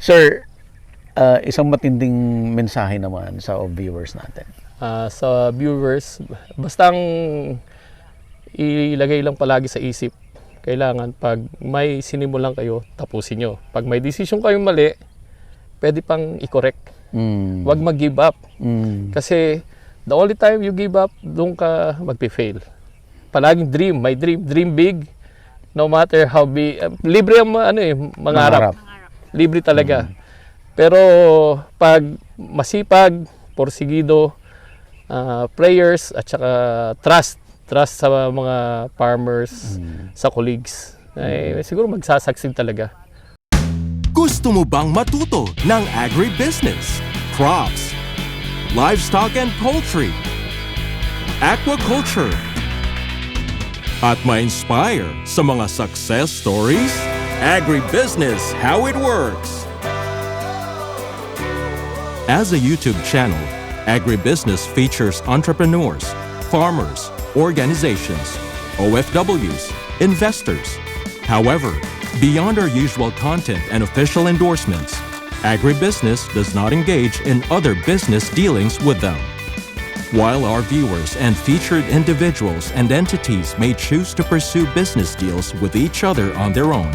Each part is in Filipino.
Sir, isang matinding mensahe naman sa viewers natin. Sa viewers, basta ang ilagay lang palagi sa isip, kailangan pag may sinimulan kayo, tapusin nyo. Pag may decision kayong mali, pwede pang i-correct. Huwag mag-give up. Kasi the only time you give up, doon ka magpi-fail. Palaging may dream big, no matter how big. Libre ang mangarap. Libre talaga. Pero pag masipag, porsigido, prayers at saka trust sa mga farmers, sa colleagues, siguro magsasucceed talaga. Gusto mo bang matuto ng agribusiness, crops, livestock and poultry, aquaculture, at ma-inspire sa mga success stories? Agribusiness, how it works. As a YouTube channel, Agribusiness features entrepreneurs, farmers, organizations, OFWs, investors. However, beyond our usual content and official endorsements, Agribusiness does not engage in other business dealings with them. While our viewers and featured individuals and entities may choose to pursue business deals with each other on their own,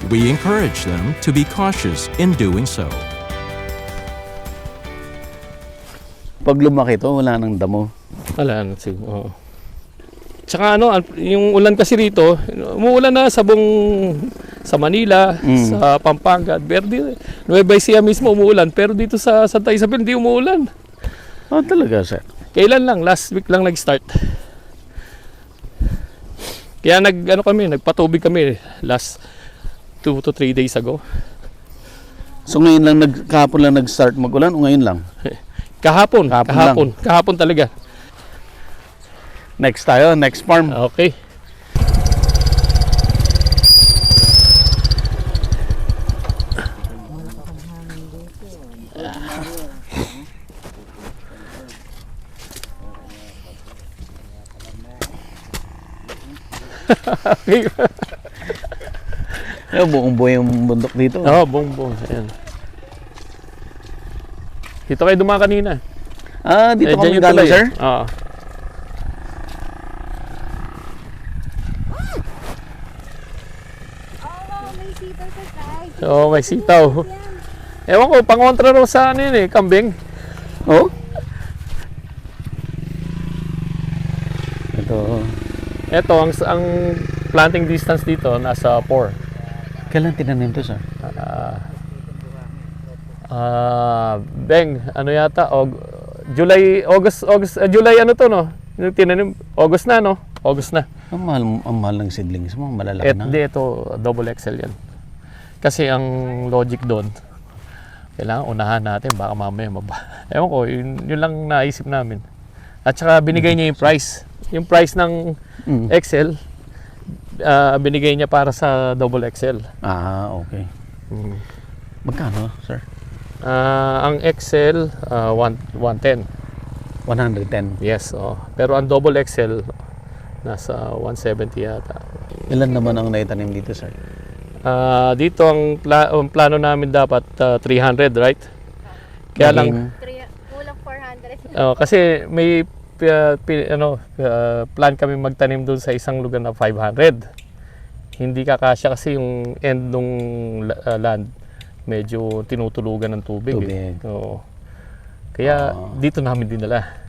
we encourage them to be cautious in doing so. Pag lumaki ito, wala nang damo. Wala na siguro. Tsaka yung ulan kasi rito, umuulan na sa Manila, sa Pampanga, Verde, Nueva Ecija mismo umuulan, pero dito sa Santa Isabel hindi umuulan. Oh, talaga, sir? Kailan lang, last week lang nag-start. Kaya nagpatubig kami last 2 to 3 days ago. So ngayon lang, kahapon lang nag-start mag-ulan o ngayon lang? Kahapon talaga. Next tayo, next farm. Okay. Buong buhay yung bundok dito. Oo, buong. Ayan. Dito kayo dumaan kanina. Dito kami dyan yung galing, tulay. sir? Oo. May sitaw sa side. Oo, may sitaw. Ewan ko, pangontra raw sa kambing. Oh? Ito. Ito, ang planting distance dito, nasa 4. Kailan tinanim to, sir? Beng, yata, July Yung tinanim, August na. Ang mahal ng seedlings mo, malalaki na. Ito, double XL yan. Kasi ang logic doon, kailangan unahan natin, baka mamaya Ewan ko, yun lang naisip namin. At saka binigay niya yung price. Yung price ng XL, binigay niya para sa double XL. Okay. Magkano, sir? Ang XL, 110. 110. Yes, pero ang double XL, nasa 170 yata. Ilan naman ang naitanim dito, sir? Dito ang plano namin dapat 300, right? Kaya lang Kulang 400. kasi may plan kami magtanim doon sa isang lugar na 500. Hindi kakasya kasi yung end ng land medyo tinutulugan ng tubig. Oo. Kaya dito namin dinala.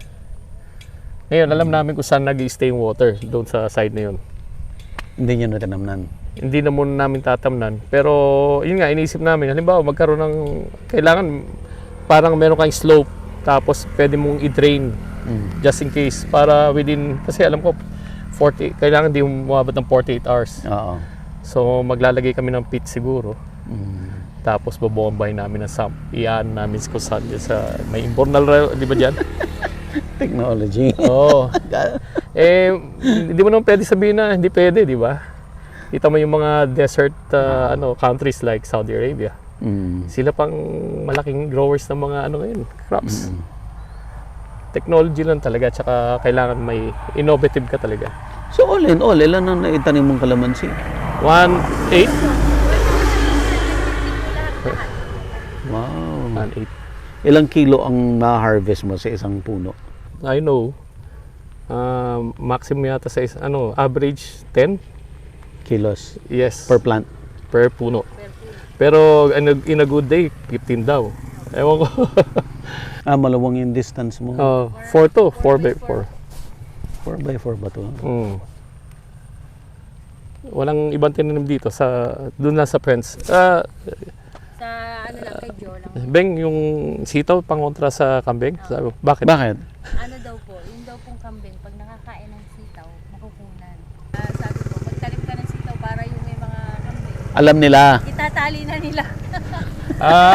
Ngayon alam namin kung saan nag-i-stay yung water doon sa side na yun. Hindi nyo natanamnan? Hindi na muna namin tatamnan. Pero yun nga, iniisip namin, halimbawa magkaroon ng, kailangan parang meron kang slope, tapos pwede mong i-drain just in case, para within, kasi alam ko, kailangan di umabot ng 48 hours. Oo. So maglalagay kami ng pit siguro. Tapos babombahin namin ng sump. Iyan namin kung saan sa may imbornal, di ba dyan? Technology. Oo. Hindi mo naman pwede sabihin na hindi pwede, di ba? Kita mo yung mga desert countries like Saudi Arabia. Sila pang malaking growers ng mga ngayon, crops. Technology lang talaga, tsaka kailangan may innovative ka talaga. So all in all, ilan ang naitanim mong kalamansi? 1.8? Wow. 1.8. Ilang kilo ang ma-harvest mo sa isang puno? I know. Maximum yata sa average 10. Kilos Yes. per plant? Per puno. Pero in a good day, 15 daw. Ewan ko. Maluwang yung distance mo. 4 to, 4x4. 4x4 ba to? Walang ibang tinanim dito doon lang sa friends. Sa ano lang kay Joe lang. Beng, yung sitaw pangontra sa kambing. Sabi ko, bakit? Bakit? Ano daw po, yung daw pong kambing, pag nakakain ng sitaw, makukunan. Sabi ko, magtalim ka ng sitaw para yung may mga kambing. Alam nila. Itatali na nila.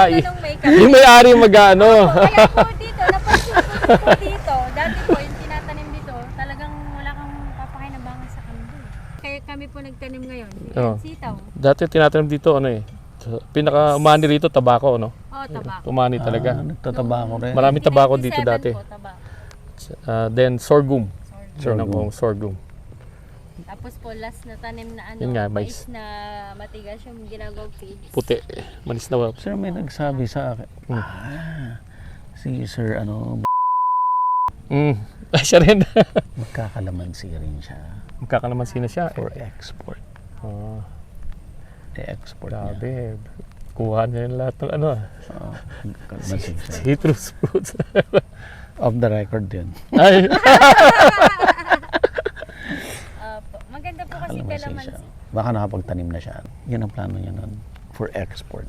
Y- Anong may kambing? yung may-ari mag-ano. Kaya po dito, napansin ko po dito. Dati po, yung tinatanim dito, talagang wala kang papakinabangan sa kambing. Kaya kami po nagtanim ngayon. Oh. Sitaw. Dati tinatanim dito, pinaka-umani rito, tabako, no? Tabako. Umani talaga. Nagtataba ko rin. Maraming tabako dito 1997 dati. po, tabako. Then sorghum. Sorghum. Sorghum. Tapos po, last na tanim na Yun nga, mais. na matigas yung ginagawa feeds. Puti. Manis na. Sir, may nagsabi sa akin. Si Sir, Siya rin. magkakalamansi rin siya Magkakalamansi na siya. for export. I-export niya. Grabe. Kuha niya yung lahat ng Kalamansi siya. citrus fruits. Off the record din. Ay, Maganda po kasi Kalamansi siya. kalamansi. Baka nakapagtanim na siya. Yan ang plano niya nun. For export.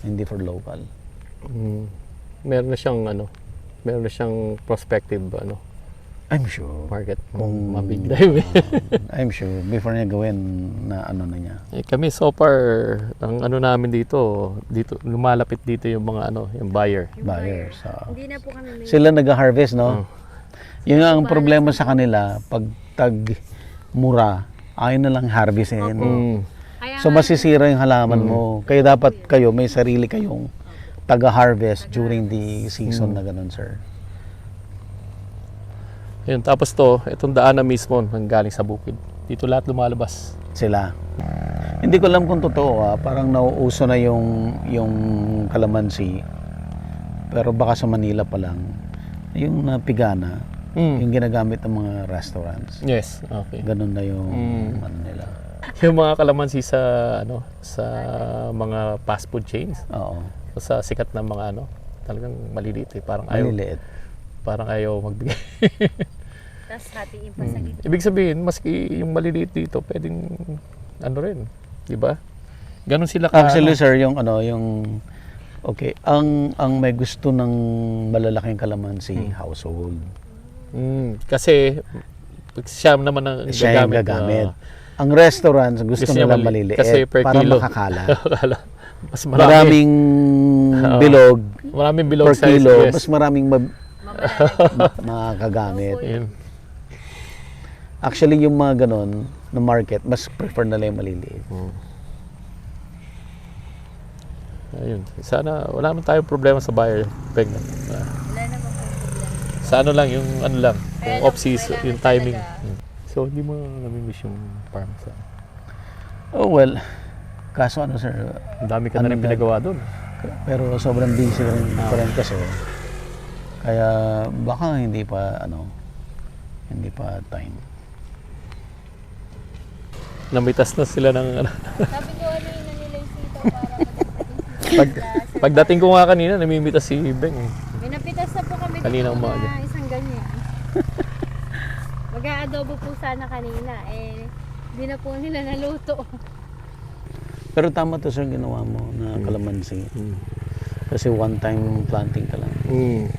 Hindi for local. meron na siyang prospective I'm sure. market. Kung Mabigla yun. I'm sure. Before niya gawin na na niya. Kami so far, ang namin dito lumalapit dito yung mga yung buyer. Buyers. Hindi na po kami may... Sila nag-harvest, no? Yun nga ang problema sa kanila. Pag mura, ayaw na lang harvestin. Kaya So masisira yung halaman mo. Kaya dapat kayo, may sarili kayong taga-harvest during the season na ganun, sir. Yun, tapos itong daan na mismo galing sa bukid. Dito lahat lumalabas. Sila. Hindi ko alam kung totoo, parang nauuso na yung kalamansi. Pero baka sa Manila pa lang. Yung pigana, yung ginagamit ng mga restaurants. Yes, okay. Ganun na yung nila. Yung mga kalamansi sa mga fast food chains. Oo. Sa sikat na mga talagang maliliit parang ayaw. Maliliit. Parang ayaw magbigay. Tapos hatiin pa sa gitna. Ibig sabihin, maski yung maliliit dito, pwedeng rin, di ba? Ganon sila Actually, sir, yung okay, ang may gusto ng malalaking kalamansi, household. Kasi siya naman ang Siya yung gagamit. Ang restaurants, gusto niya nila maliliit kasi per para kilo. makakala. Mas marami. Maraming bilog Maraming bilog per size, kilo, yes. mas maraming Mabalag. makagamit. Yun. Actually, yung mga ganon na market, mas prefer nila yung maliliit. Ayun. Sana wala naman tayong problema sa buyer. Wala naman po problema. Sa yung lang, Kaya yung off-season, kailangan yung timing. talaga. So, hindi mo namimiss yung farm sa... Oh well, kaso sir, Ang dami ka na rin pinagawa doon. pero sobrang busy rin pa rin kasi. Kaya baka hindi pa time. Namitas na sila ng Sabi ko ano yun na nila yung sitaw para Pagdating ko nga kanina, namimitas si Beng. May napitas na po kami Kaninang dito umaga. na isang ganyan. Mag-aadobo po sana kanina. Hindi na po nila naluto. Pero tama to sir ginawa mo na kalamansi. Kasi one time planting ka lang.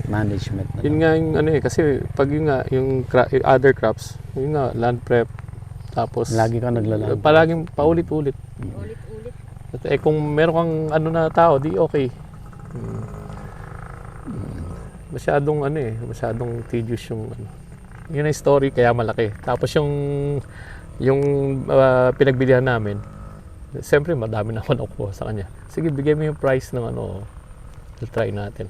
Management na Yun lang. nga yung kasi pag yung other crops, yun nga, land prep, tapos Lagi ka naglalag. palaging paulit-ulit. Ulit-ulit. At kung meron kang na tao, di okay. Masyadong masyadong tedious yung Yun ang story kaya malaki. Tapos yung pinagbilihan namin, siyempre madami naman nakukuha sa kanya. Sige, bigay mo yung price ng we'll try natin.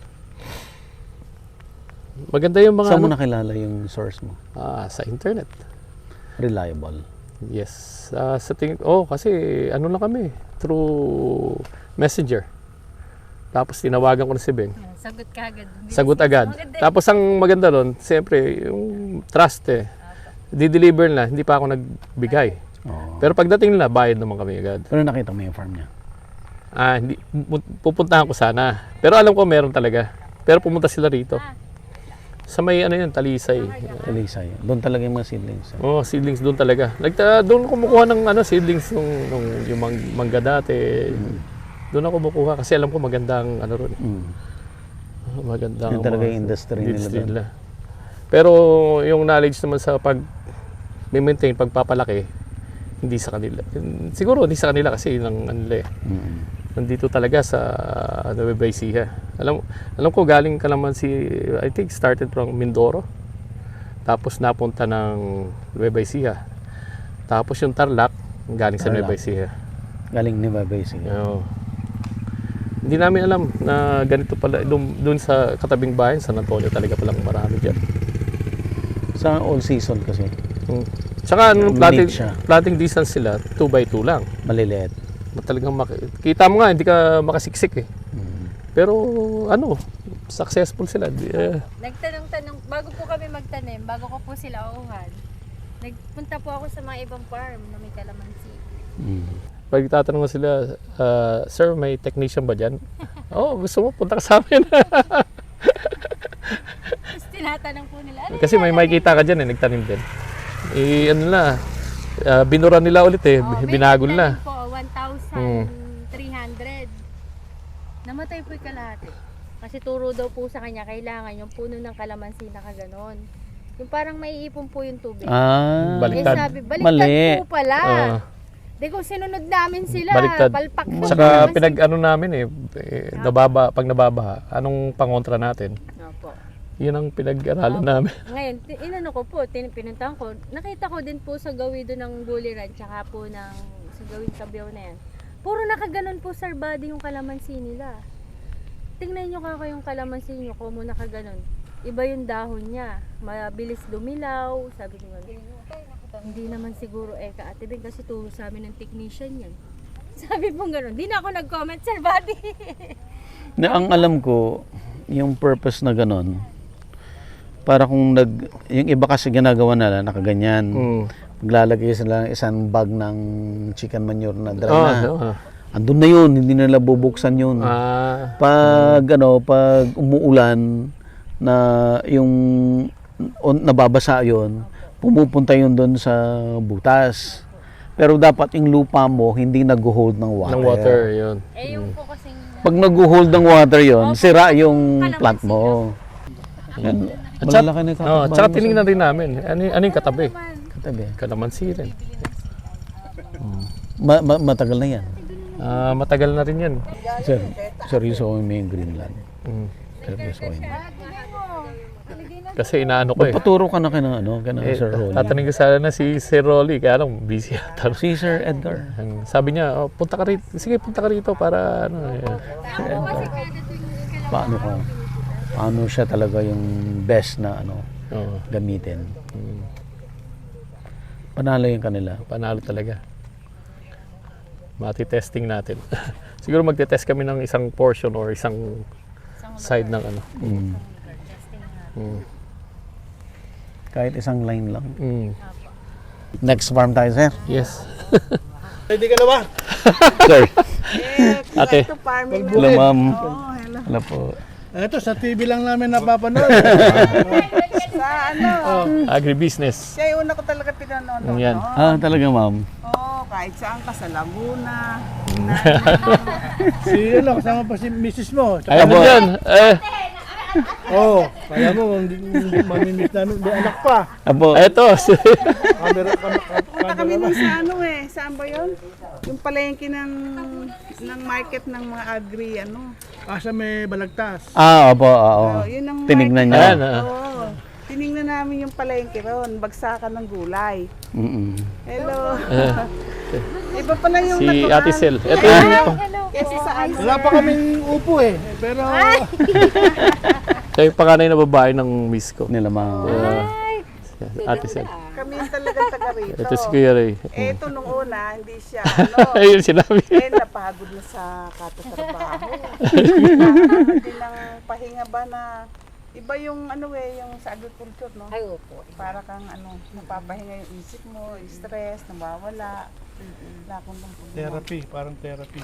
Maganda yung mga Saan mo nakilala yung source mo? sa internet. Reliable. Yes. Sa tingin kasi lang kami through Messenger. Tapos tinawagan ko na si Ben. Sagot ka agad. Sagot agad. Maganda. Tapos ang maganda ron, siyempre, yung trust eh. Di-deliver na, hindi pa ako nagbigay. Oo. Pero pagdating nila, bayad naman kami agad. Pero nakita mo yung farm niya. Hindi, pupuntahan ko sana. Pero alam ko meron talaga. Pero pumunta sila rito. Sa may ano yun, Talisay. Elisay. Doon talaga yung mga seedlings. Oh, seedlings doon talaga. Doon kumukuha ng seedlings nung yung mangga dati. Doon ako kumukuha kasi alam ko magandang ano ron. Magandang Yun talaga mga yung industry nila doon. nila. Pero yung knowledge naman sa maintain, pagpapalaki, hindi sa kanila. Siguro hindi sa kanila kasi yun ang ano nila eh. Nandito talaga sa Nueva Ecija. Alam ko galing ka naman I think started from Mindoro. Tapos napunta ng Nueva Ecija. Tapos yung Tarlac, galing sa Tarlac. Nueva Ecija. Galing ni Babay. Oo. Hindi namin alam na ganito pala. Doon sa katabing bayan, San Antonio talaga palang marami dyan. Sa all season kasi. Tsaka Maliit siya. planting distance sila, 2x2 lang. Maliliit. Talagang kita mo nga, hindi ka makasiksik eh. Pero successful sila. Nagtanong-tanong, bago po kami magtanim, bago ko po sila uuhan, nagpunta po ako sa mga ibang farm na may kalamansi. Pag tatanong sila, sir, may technician ba dyan? Oo, gusto mo, punta ka sa amin. Tapos tinatanong po nila, ano Kasi may makikita ka dyan eh, nagtanim din. Binura nila ulit eh, binago nila. Po, 1,300. Namatay po yung kalahati. Kasi turo daw po sa kanya, kailangan yung puno ng kalamansi na kaganon. Yung parang maiipon po yung tubig. Baliktad. Eh sabi, baliktad Mali. po pala. Di kung sinunod namin sila, Baliktad. palpak po. Saka yung pinag-ano namin pag nababaha, anong pangontra natin? Opo. Yun ang pinag-aralan namin. Ngayon, inano ko po, pinuntahan ko, nakita ko din po sa gawido ng Buliran, tsaka po sa gawin Tabiao na yan. Puro nakaganon po sir body yung kalamansi nila. Tingnan nyo kako yung kalamansi nyo, kung mo nakaganon. Iba yung dahon niya, mabilis dumilaw, sabi ko hindi naman siguro Ate Ben kasi turo sa amin ng technician yan. Sabi po gano'n, di na ako nag-comment sir body. Na ang alam ko, yung purpose na ganon, para kung yung iba kasi ginagawa nila, nakaganyan. Maglalagay sila ng isang bag ng chicken manure na dry na. Andun na yun, hindi nila bubuksan yun. Pag umuulan, na yung nababasa yun, pumupunta yun doon sa butas. Pero dapat yung lupa mo, hindi nag-hold ng water. Ng water, yun. Yung po kasing Pag nag-hold ng water yon, sira yung plant mo. Yan. Malalaki na yung Tsaka tinignan rin namin, ano yung katabi? katabi. Kalamansi rin. Matagal na yan. Matagal na rin yan. Sir, seryoso ko yung Greenland. Seryoso ko yun. Kasi inaano ko eh. Paturo ka na kay Sir Rolly. Tatanungin ko sana na si Sir Rolly, kaya lang busy yata. Si Sir Edgar. Sabi niya, punta ka rito. Sige, punta ka rito para Paano siya talaga yung best na gamitin. Panalo yung kanila. Panalo talaga. Mati-testing natin. Siguro magte-test kami ng isang portion or isang side ng Kahit isang line lang. Next farm tayo, sir. Yes. Ready ka na ba? Sir. Ate. Hello, ma'am. Hello po. Ito, sa TV lang namin napapanood. Sa Agribusiness. siya yung una ko talaga pinanonood. Yan. Talaga, ma'am. Oo, kahit saan ka, sa Laguna. Kasama pa si Mrs. mo. Ay, ano dyan? Kaya mo, mamimiss namin. May anak pa. Apo. Eto. Camera Kami nung sa saan ba yun? Yung palengke ng market ng mga agri, Asa may balagtas. Opo, oo. yun ang Tinignan market. niya. Oo. Tinignan namin yung palengke ron, bagsakan ng gulay. Hello. Iba pala yung Si natural. Ate Sel. Eto yung Kasi sa Wala pa kaming upo eh. Pero siya yung panganay na babae ng miss ko. Nila, ma'am. Ate Sel. kami kami yung talagang taga rito. Ito si Kuya Ray. Ito nung una, hindi siya, ano, Ayun sinabi. napagod na sa katatrabaho. Kailangan din ng pahinga ba na, iba yung ano yung sa agriculture, no? Ay, opo. Para kang napapahinga yung isip mo, yung stress, nawawala. Wala akong problema. Therapy, parang therapy.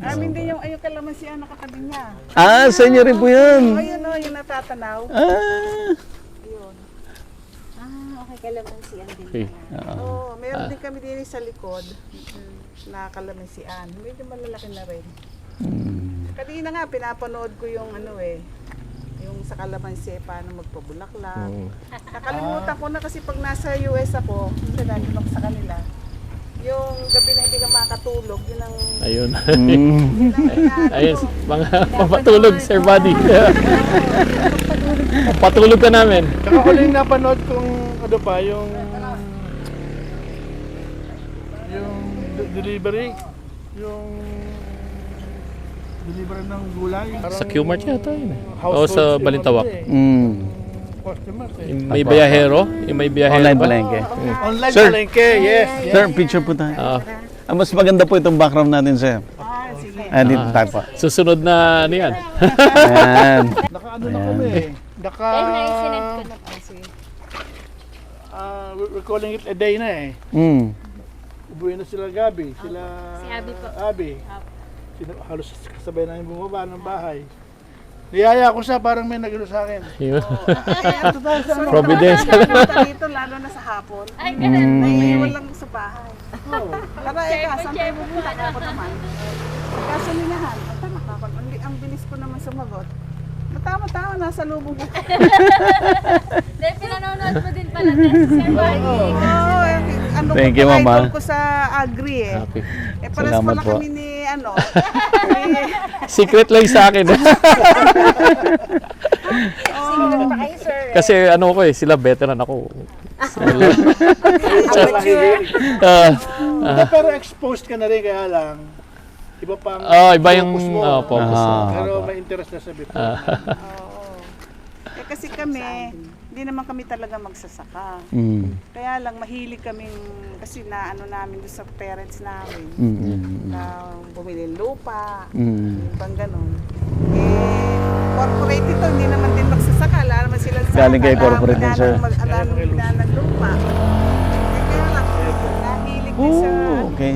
Amin din yung kalamansi ang nakatabi niya. Ah, sa inyo rin po yan. Ayun yung natatanaw. Ah. Yun. Okay, kalamansian din. Okay. Oo, meron din kami din sa likod na kalamansian. Medyo malalaki na rin. Kanina nga, pinapanood ko yung yung sa kalamansi, paano magpabulaklak. Nakalimutan ko na kasi pag nasa US ako, nandun ako sa kanila. Yung gabi na hindi ka makatulog, yun ang Ayun. Mm. Ayun, mga papatulog, Sir Buddy. Patulog ka namin. Saka huling napanood kong delivery, yung delivery ng gulay. Sa Q-Mart yata yun. Household O sa Balintawak. Customers May biyahero? Yung may biyahero Online ba? palengke. Online Sir. palengke, yes. Sir, picture po tayo. Ah, Mas maganda po itong background natin, sir. sige. Dito tayo po. susunod na ano yan. Ayan. Naka-ano na kami eh. Naka... Dahil na-sinend ko na po. we're calling it a day na eh. Mm. Ubuhin na sila Gabi. Sila... Si Abby po. Abby. Halos kasabay namin bumaba ng bahay. Niyaya ko siya, parang may nagano sa akin. Yun. So, Providence. dito, lalo na sa hapon. Ay, ganun. Naiiwan lang sa bahay. Tara, saan tayo pupunta? Ako naman. Kaso ninahan, ang bilis ko naman sumagot. Tama-tama, nasa lubong ko. Dahil pinanonood mo din pala din si Sir Buddy. Thank you, Mama. Idol ko sa Agri eh. Okay. Paras Salamat pala po. kami ni Secret lang sa akin. Pa kayo, sir. Kasi ano ko eh, sila veteran ako. Hindi, pero exposed ka na rin, kaya lang. Iba pang Iba yung focus mo. focus. Ah. Pero may interest na sa bito. Oo. Kasi kami, hindi naman kami talaga magsasaka. Mm. Kaya lang mahilig kaming, kasi na namin doon sa parents namin, na bumili ng lupa, ibang ganun. Corporate ito, hindi naman din magsasaka, wala naman sila sa Galing kay corporate din, sir. Alam ng lupa. Kaya lang, nahilig din sa Okay.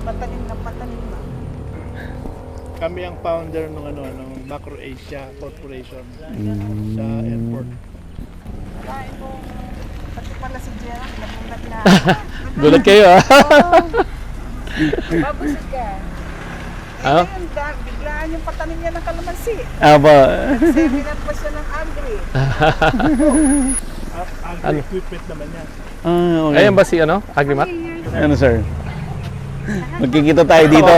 patanim na patanim na. Kami ang founder ng ng Macro Asia Corporation sa airport. Kain mo, pati pala si Gerald, namulat na. Gulat kayo ah. Babusog ka. Ah? Ngayon, biglaan yung patanim niya ng kalamansi. Aba. Seminar pa siya ng agri. Agri-equipment naman yan. Okay. Ayan ba si Agrimat? Ano, sir? Magkikita tayo dito.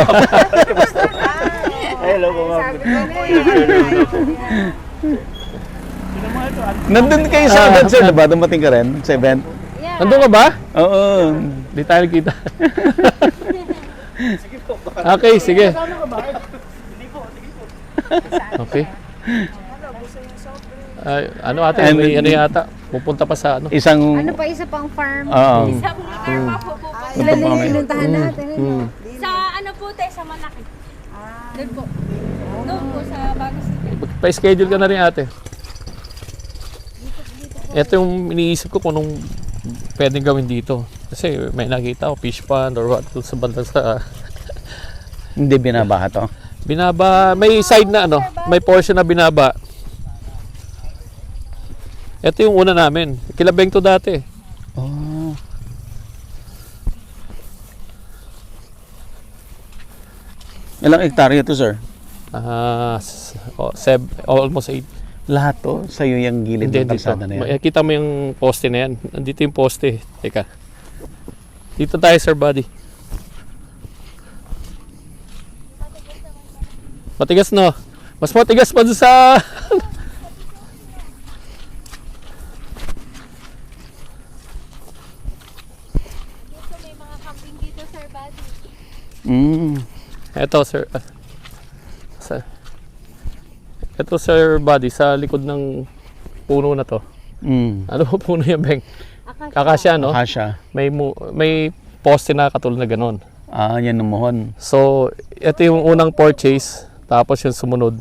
Hello po, ma'am. Sabi ko po yun. Nandun kayo sa event, sir, diba? Dumating ka rin sa event? Yeah. Nandun ka ba? Oo. Di tayo nagkita. Okay, sige. Okay. Ano ate, may ano yata, pupunta pa sa ano. Isang... Ano pa, isa pang farm? Oo. Isang lugar pa po po. Punta pa kami. Pinuntahan natin. Mm. Sa ano po tayo, sa Manaki. Doon po. Doon po sa Bago City. Pa-schedule ka na rin ate. Ito yung iniisip ko kung anong pwedeng gawin dito. Kasi may nakita ko, fish pond or what, sa banda sa... Hindi binabaha to. Binaba, may side na may portion na binaba. Ito yung una namin. Kilabeng to dati. Oh. Ilang hektarya to, sir? Almost 8. Lahat to? Sa'yo yung gilid Hindi, ng kalsada na yan? Kita mo yung poste na yan. Nandito yung poste. Teka. Dito tayo, Sir Buddy. Matigas no? Mas matigas pa doon sa... May mga camping dito, Sir Buddy. Ito, Sir. Ito, Sir Buddy, sa likod ng puno na to. Ano po puno yan, Beng? Akasya, no? Akasya. May poste na katulad na ganun. Yan ang mohon. So, ito yung unang purchase, tapos yung sumunod.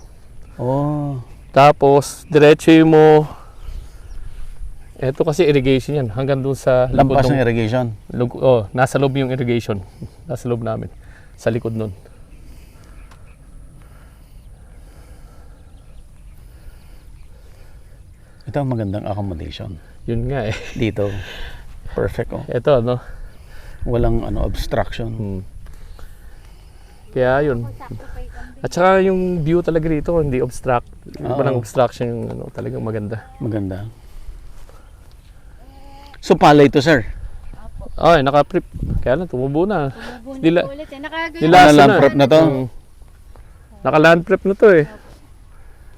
Oh. Tapos, diretso mo, ito kasi irrigation yan, hanggang doon sa likod Lampas ng ng, irrigation. nasa loob yung irrigation, nasa loob namin, sa likod nun. Ito ang magandang accommodation. Yun nga eh. Dito. Perfect, oh. Ito, no? Walang obstruction. Kaya yun. At saka yung view talaga dito, hindi walang obstruction, yung talagang maganda. Maganda. So, palay ito, sir. Ay, naka-prep. Kaya lang, tumubo na. Tumubo Dila- na po ulit eh. Nakagawa. Nilaso Land na. prep na to? Naka-land prep na to eh.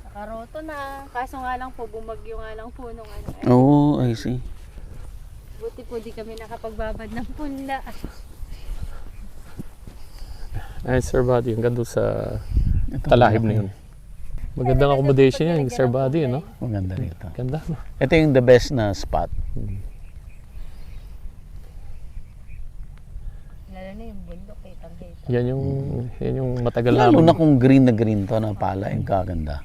Nakaroto na. Kaso nga lang po, bumagyo nga lang po nung ano. Oh, I see. Buti po di kami nakapagbabad ng punla. Ay, Sir Buddy, hanggang doon sa Ito, talahib na yun. Magandang accommodation yan, Sir Buddy, no? Maganda rito. Ganda, no? Ito yung the best na spot. Lalo na yung bundok, kitang-kita. Yan yung matagal Lalo namin. na kung green na green to na pala, yung kaganda.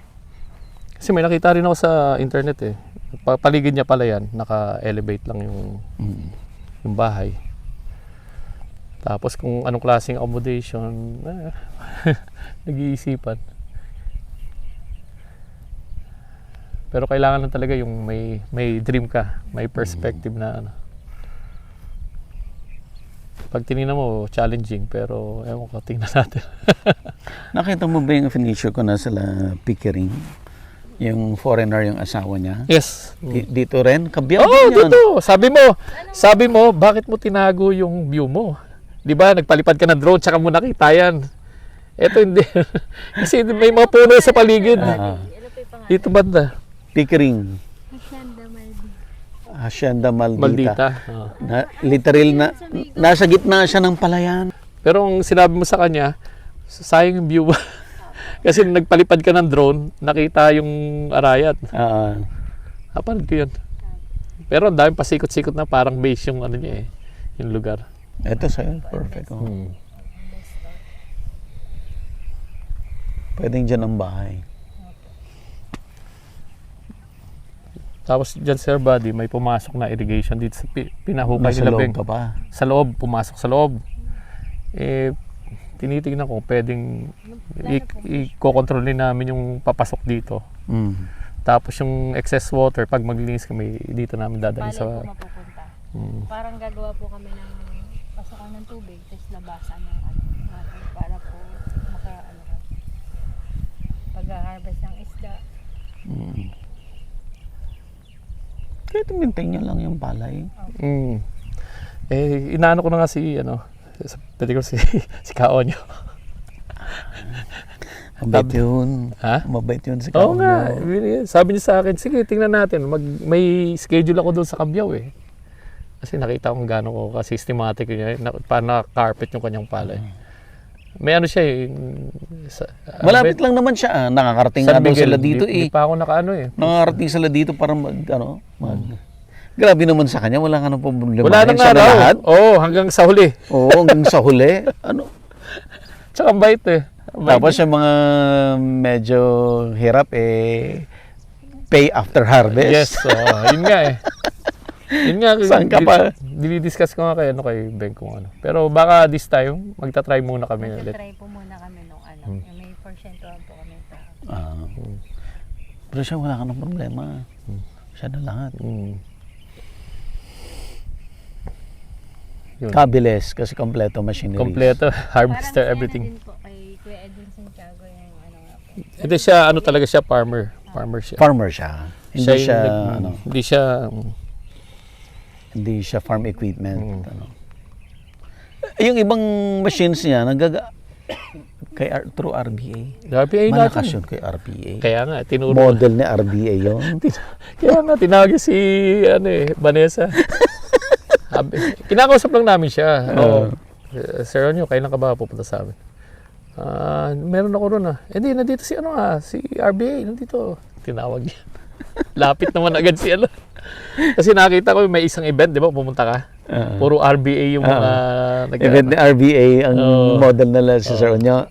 Kasi may nakita rin ako sa internet eh. Paligid niya pala yan, naka-elevate lang yung bahay. Tapos kung anong klaseng accommodation, nag-iisipan. Pero kailangan lang talaga yung may dream ka, may perspective na ano. Pag tinignan mo, challenging, pero ewan ko, tingnan natin. Nakita mo ba yung finisher ko na sila Pickering? Yung foreigner yung asawa niya? Yes. Dito rin? Kabiyak Oh, din yun. dito. Sabi mo, bakit mo tinago yung view mo? 'Di ba? Nagpalipad ka ng drone, tsaka mo nakita yan. Ito hindi. Kasi may mga puno sa paligid. Ah, Ano po yung pangalan? Dito banda. Pickering. Hacienda Maldi. Hacienda Maldita. Maldita. Oh. Literal na, nasa gitna siya ng palayan. Pero ang sinabi mo sa kanya, sayang yung view. Kasi nagpalipad ka ng drone, nakita yung arayat. Napanood ko yun. Pero ang daming pasikot-sikot na parang base yung ano niya eh, yung lugar. Ito sa'yo, perfect. Oh. Pwedeng dyan ang bahay. Tapos dyan, Sir Buddy, may pumasok na irrigation dito sa pinahukay Nasa nila. loob Beng. ka pa. Sa loob, pumasok sa loob. Eh, tinitignan ko pwedeng i-control namin yung papasok dito. Tapos yung excess water, pag maglinis kami, dito namin dadalhin Palay sa... po mapupunta. Parang gagawa po kami ng pasokan ng tubig, tapos labasan ng ano, natin para po pag-harvest ng isda. Kaya maintain nyo lang yung palay. Eh, inaano ko na nga si, pwede ko si Kaonyo. Mabait yun. Ha? Mabait yun si Oo Kaonyo. nga, sabi niya sa akin, sige, tingnan natin. May schedule ako doon sa Kabyaw eh. Kasi nakita ko kung gaano ko ka-systematic niya, paano naka-carpet yung kanyang palay. May ano siya eh. Malapit lang naman siya. Nakakarating nga daw sila dito Di pa ako nakaano eh. Nakakarating sila dito para Grabe naman sa kanya. Wala ka nang problema. Wala nang Siya na araw. lahat. Oo, hanggang sa huli. Oo, hanggang sa huli. Tsaka ang bait eh. Tapos yung mga medyo hirap pay after harvest. Yes, yun nga eh. Yun nga, Saan ka pa? Dinidiscuss ko nga kay Beng kung ano. Pero baka this time, magta-try muna kami ulit. Try po muna kami nung yung may porsyento po kami sa Pero siya wala ka ng problema. Siya na lahat. Yun. Kabilis kasi kompleto machinery. Kompleto, harvester, Parang everything. din po kay Kuya Edwin Santiago yung nga po. Ito siya, talaga siya, farmer. Farmer siya. Farmer siya. Hindi siya, hindi siya farm equipment. Yung ibang machines niya, through RBA. RBA Malakas natin. yun kay RBA. Kaya nga, tinuro. Model ni RBA yun. Kaya nga, tinawag niya si, Vanessa. Kinakausap lang namin siya. Sir Onyo, kailan ka ba pupunta sa amin? Meron ako ron Hindi, nandito si si RBA, nandito. Tinawag niya. Lapit naman agad si Kasi nakita ko may isang event, di ba? Pumunta ka. Puro RBA yung mga Event ni RBA ang model nila si Sir Onyo.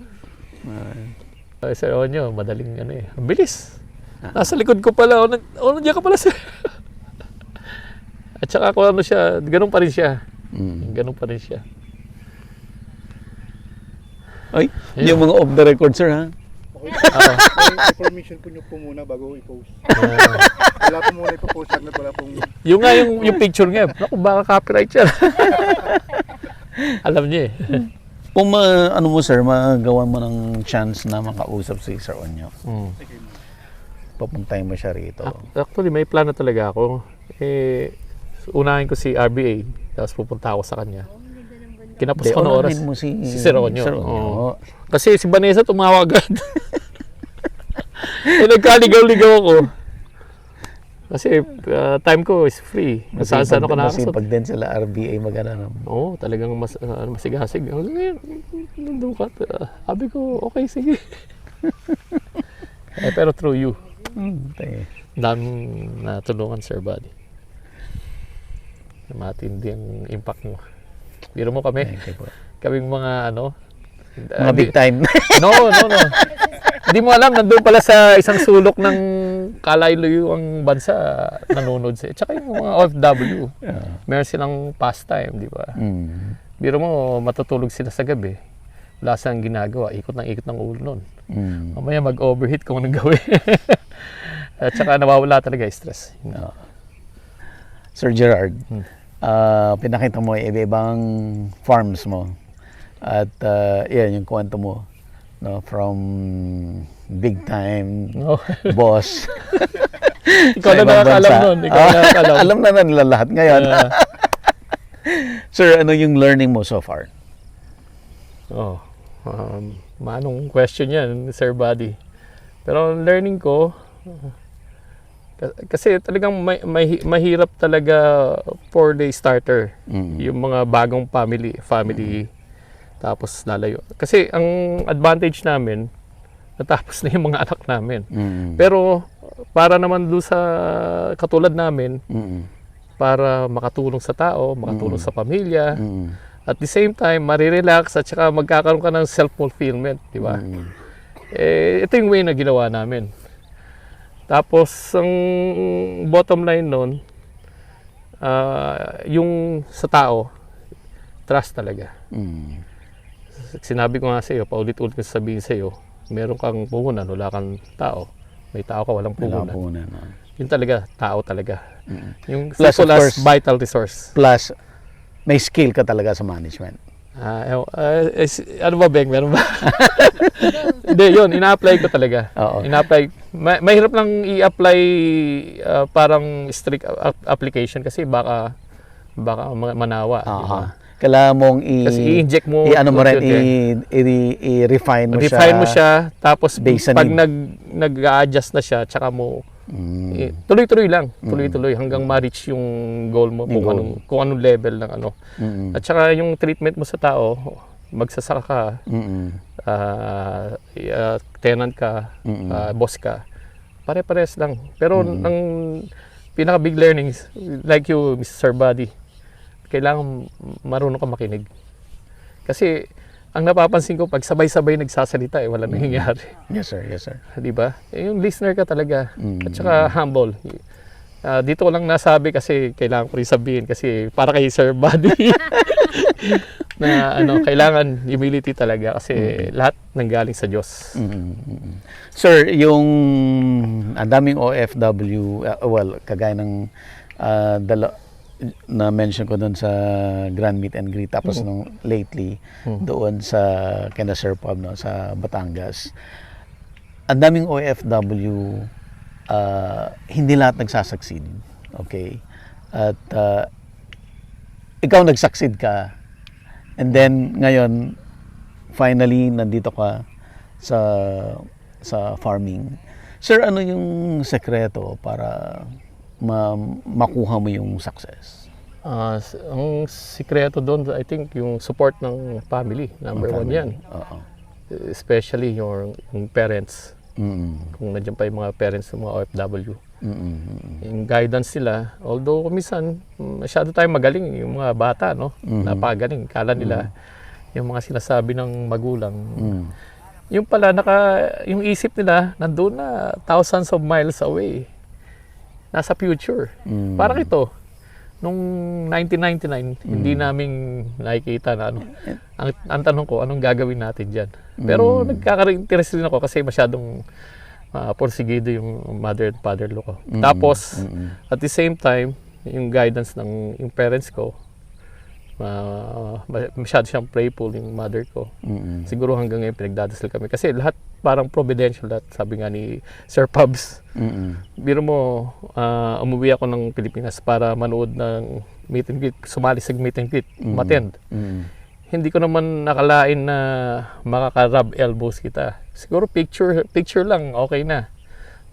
Sir Onyo, madaling ano eh. Ang bilis. Nasa likod ko pala. Nandiyan ka pala, sir. At saka kung ano siya, ganun pa rin siya. Ganun pa rin siya. Ay, yung mga off the record, sir, ha? Information po nyo po muna bago i-post. Wala po muna ipopost agad, wala pong... Yung nga, yung picture nga. Naku, baka copyright siya. Alam niya eh. Kung ano mo, sir, magawa mo ng chance na makausap si Sir Onyo. Papuntahin mo siya rito. Actually, may plan na talaga ako. Unahin ko si RBA, tapos pupunta ako sa kanya. Kinapos ko na oras. Mo si Sir Onyo. Sir Onyo. Oo. Kasi si Vanessa tumawag agad. Nagkaligaw-ligaw ako. Kasi time ko is free. Saan ako nakakasot. Masipag din sila RBA magana. Oo, talagang masigasig. Nandun ka. Sabi ko, okay, sige. Pero through you. Daming natulungan, Sir Buddy. Matindi ang impact mo. Biro mo kami. Kaming mga mga big time. No. Hindi mo alam, nandun pala sa isang sulok ng kalaylo ang bansa nanonood siya. Tsaka yung mga OFW. Meron silang pastime, di ba? Biro mo, matutulog sila sa gabi. Wala silang ginagawa. Ikot ng ulo nun. Mamaya mag-overheat kung anong gawin. At saka nawawala talaga stress. Sir Gerard, pinakita mo iba-ibang farms mo. At yan, yung kwento mo. No, from big time boss. Ikaw na nakakalam nun. Alam na nila lahat ngayon. Sir, ano yung learning mo so far? Manong question yan, Sir Buddy. Pero learning ko, kasi talagang mahirap talaga for the starter. Yung mga bagong family. Tapos lalayo. Kasi ang advantage namin, natapos na yung mga anak namin. Pero para naman doon sa katulad namin, para makatulong sa tao, makatulong sa pamilya, at the same time, marirelax at saka magkakaroon ka ng self-fulfillment, di ba? Ito yung way na ginawa namin. Tapos, ang bottom line nun, yung sa tao, trust talaga. Sinabi ko nga sa iyo, paulit-ulit ko sabihin sa iyo, meron kang puhunan, wala kang tao. May tao ka, walang puhunan. Yun talaga, tao talaga. Yung Plus, simple of as course, vital resource. Plus, may skill ka talaga sa management. Ano ba, Beng? Meron ba? Hindi, yun, ina-apply ko talaga. Ina-apply. Mahirap lang i-apply parang strict application kasi baka manawa. Diba? Kailangan mong kasi i-inject mo. i-ano mo rin, i-refine mo siya. Refine mo siya, tapos based pag on nag-adjust na siya, tsaka mo, tuloy-tuloy lang. Tuloy-tuloy hanggang ma-reach yung goal mo, kung anong level ng ano. At saka yung treatment mo sa tao, magsasaka ka, tenant ka, boss ka, pare-pares lang. Pero ang pinaka-big learnings, like you, Mr. Buddy, kailangan marunong ka makinig. Kasi ang napapansin ko, pag sabay-sabay nagsasalita, wala nangyayari. Yes, sir. Yes, sir. Di ba? Yung listener ka talaga. At saka humble. Dito ko lang nasabi kasi kailangan ko rin sabihin kasi para kay Sir Buddy na kailangan humility talaga kasi lahat nanggaling sa Diyos. Sir, yung ang daming OFW, kagaya ng na mention ko doon sa Grand Meet and Greet tapos nung lately doon sa kina Sir Pub sa Batangas. Ang daming OFW, hindi lahat nagsasucceed. Okay? At ikaw nagsucceed ka. And then ngayon finally nandito ka sa farming. Sir, ano yung sekreto para makuha mo yung success? Ang sikreto doon, I think, yung support ng family. Number one yan. Especially yung parents. Kung nandiyan pa yung mga parents ng mga OFW. Mm. Yung guidance nila, although minsan masyado tayong magaling yung mga bata, no? Napakagaling. Kala nila yung mga sinasabi ng magulang. Yung pala, yung isip nila, nandun na thousands of miles away. Nasa future. Parang ito, nung 1999, hindi namin nakikita na ano. Ang tanong ko, anong gagawin natin dyan? Pero nagkaka-interest rin ako kasi masyadong porsigido yung mother and father-in-law ko. Tapos, at the same time, yung guidance ng yung parents ko, masyado siyang playful yung mother ko. Siguro hanggang ngayon pinagdadasal kami. Kasi lahat parang providential lahat, sabi nga ni Sir Pubs. Biro mo, umuwi ako ng Pilipinas para manood ng meet and greet, sumali sa meet and greet, umattend. Hindi ko naman nakalain na makaka-rub elbows kita. Siguro picture lang, okay na.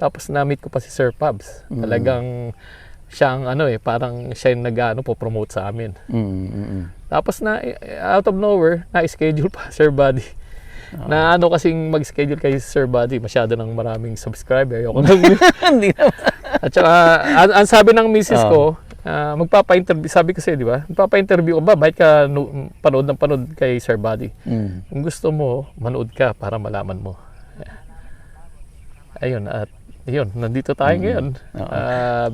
Tapos na-meet ko pa si Sir Pubs. Talagang siyang parang siya yung po-promote sa amin. Tapos na out of nowhere, na-schedule pa Sir Buddy. Na kasing mag-schedule kay Sir Buddy, masyado ng maraming subscriber. Ayoko na. Hindi na. At saka, ang sabi ng misis ko, magpapa-interview, sabi kasi, di ba? Magpapa-interview ka ba? Bakit ka panood ng panood kay Sir Buddy? Kung gusto mo, manood ka para malaman mo. Ayun, at yun, nandito tayo ngayon.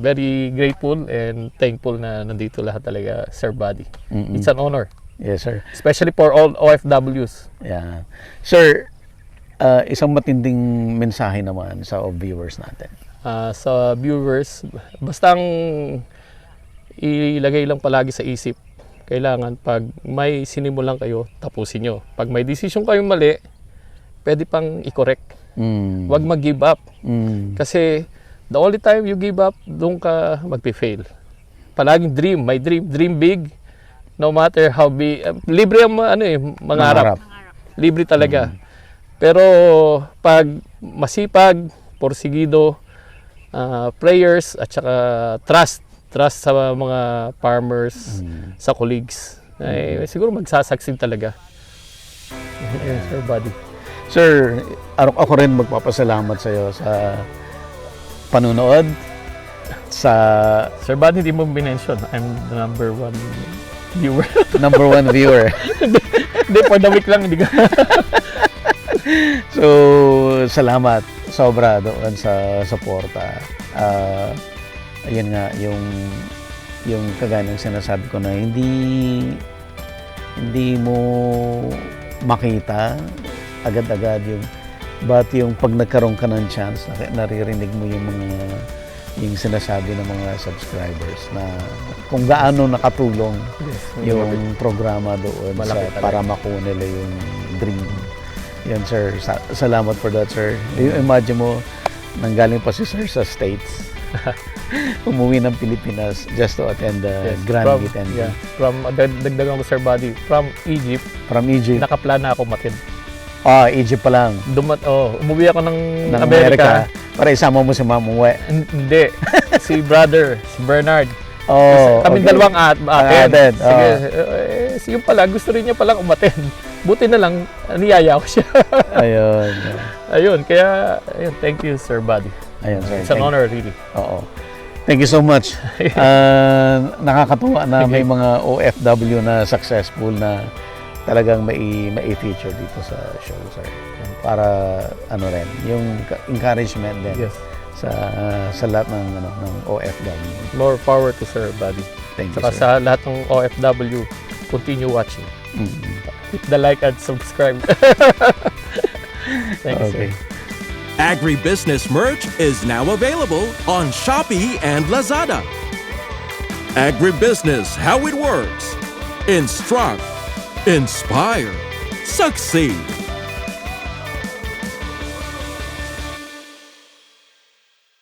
Very grateful and thankful na nandito lahat talaga, Sir Buddy. It's an honor. Yes, sir. Especially for all OFWs. Yeah. Sir, isang matinding mensahe naman sa viewers natin. Sa viewers, bastang ilagay lang palagi sa isip. Kailangan pag may sinimulan kayo, tapusin nyo. Pag may decision kayong mali, pwede pang i-correct. Huwag mag-give up. Kasi the only time you give up, doon ka magpi-fail. Palaging dream big. No matter how big, libre ang mangarap. Libre talaga. Pero pag masipag, porsigido, prayers at saka trust sa mga farmers, sa colleagues, siguro magsasucceed talaga. Yes, Sir Buddy. Sir, ako rin magpapasalamat sa iyo sa panunood. Sir Buddy, hindi mo binention. I'm the number 1 viewer. Number 1 viewer. Hindi, for the week lang. Hindi ka. So, salamat sobra doon sa suporta. Ayun nga, yung kagaya ng sinasabi ko na hindi mo makita agad-agad yung pag nagkaroon ka ng chance, naririnig mo yung sinasabi ng mga subscribers na kung gaano nakatulong yung programa doon para makuha nila yung dream. Yan, sir. Salamat for that, sir. Imagine mo, nanggaling pa si sir sa States. Umuwi ng Pilipinas just to attend the Grand Weekend. Yeah. Dagdagan ko, Sir Buddy, from Egypt. Nakaplan na ako matin. Egypt pa lang. Umuwi ako ng Amerika. Para isama mo si Mamuwe. Hindi. Si Bernard. Kami okay. dalawang atin. Sige. Yung pala, gusto rin niya palang umaten. Buti na lang, niyaya ko siya. Ayun. Kaya, thank you, Sir Buddy. Ayun, sir. It's an honor, really. Oo. Thank you so much. Nakakatuwa na may mga OFW na successful na talagang may feature dito sa show, sir. Para rin, yung encouragement din sa lahat ng OFW. More power to Sir Buddy. Thank you, sir. Sa lahat ng OFW, continue watching. Hit the like and subscribe. Thank you, sir. Agribusiness merch is now available on Shopee and Lazada. Agribusiness, how it works. Instruct, inspire, succeed.